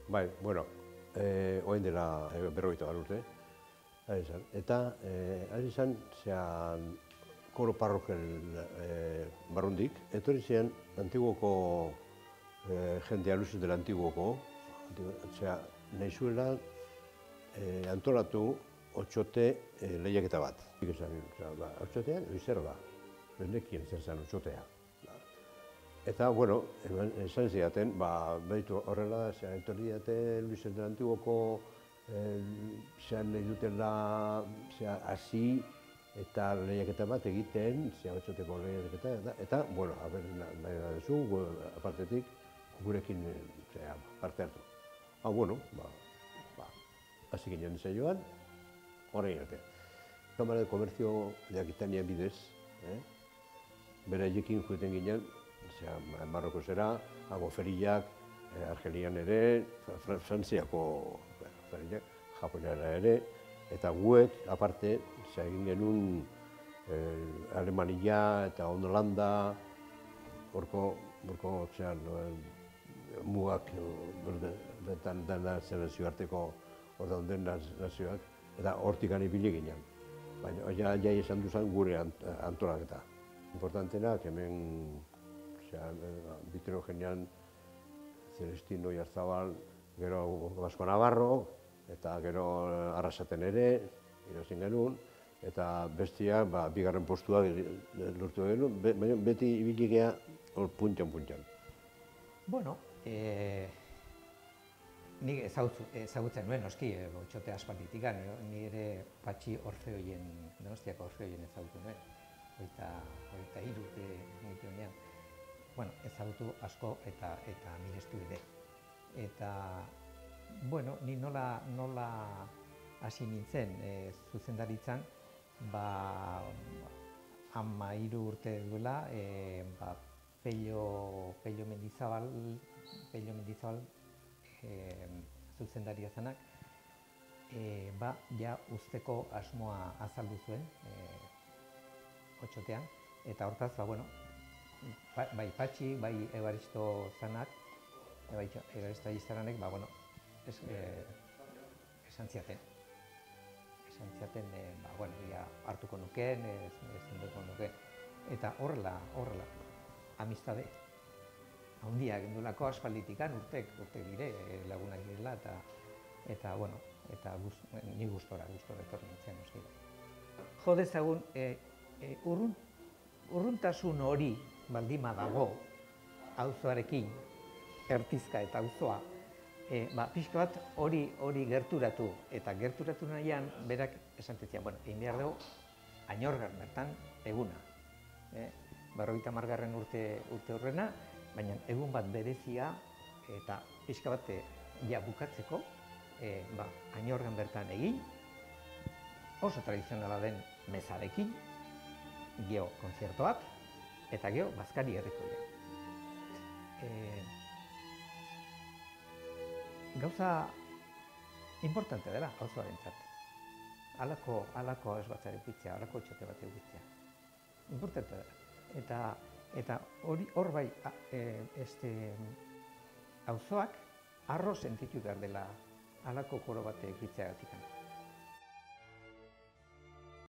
Bai, bueno, oain dela 50 urte, ari izan. Eta ari izan, koro parrokial barrundik, etorri ziren Antiguoko jendea luzez dela Antiguoko, nahi zuela antolatu otxote lehiaketa bat. Otxotean, zer da, nekien zer zen otxotea. Eta, bueno, esan zidaten, behitu horrela, etorri dute Luis del Antiguoko nahi dutela hasi eta lehiaketa bat egiten, otxoteko lehiaketa, eta, bueno, nahi da duzu, apartetik, gurekin parte hartu. Bueno, hasi ginen joan, horrein arte. Kamara de Komertzio de Akitania bidez, beraiekin joeten ginen, Marroko zera, Agoferiak, Argelian ere, Frantziako feriak, Japoniara ere, eta guek, aparte, egin genuen Alemania eta Holanda, horko mugak, dena nazioarteko, hor dauden nazioak, eta hortik gani ibili ginen. Baina, jai esan duzan gure antolaketa. Importantenak, hemen Vitero Genian, Celestino Iazabal, gero Basko Navarro, eta gero Arrasaten ere, irozin genuen, eta bestia, bigarren postua lortu genuen, baina beti ibiligea hor puntian. Bueno, nik ezagutzen nuen, noski, otxote aspalditik, ni ere Patxi Orfeoien, Donostiako Orfeoien ezagutu nuen, hogeita hiru urte mugitu nean. Bueno, ezagutu asko eta mirestu ere. Eta, bueno, ni nola hasi nintzen zuzendaritzan, 13 urte duela, Pello Mendizabal zuzendaria zenak, ja usteko asmoa azaldu zuen otxotean, eta hortaz, bai Patxi, bai Ebaristo Zanak, Ebaristo Aizaranek, esan ziaten, hartuko nukeen, zenduko nukeen. Eta horrela, amistade, handia gendulako aspalditikan, urtek dire, lagunak direla, eta ni gustora etorri nintzen, noski. Jo dezagun, urruntasun hori baldima dago, auzoarekin, ertizka eta auzoa, pixka bat hori gerturatu, eta gerturatu nahian, berak esan tezian, egin behar dugu, Añorgan bertan eguna. 50. urte horrena, baina egun bat berezia, eta pixka bat bukatzeko, Añorgan bertan egin, oso tradizionala den mezarekin, geho konzerto bat, eta geho Bazkari herrikoia. Gauza importante dela, auzoarentzat. Halako esbatzare egitea, halako otxote bat egitea. Importante dela. Eta hor bai, auzoak arro sentitu behar dela halako koro bat egitzeagatik.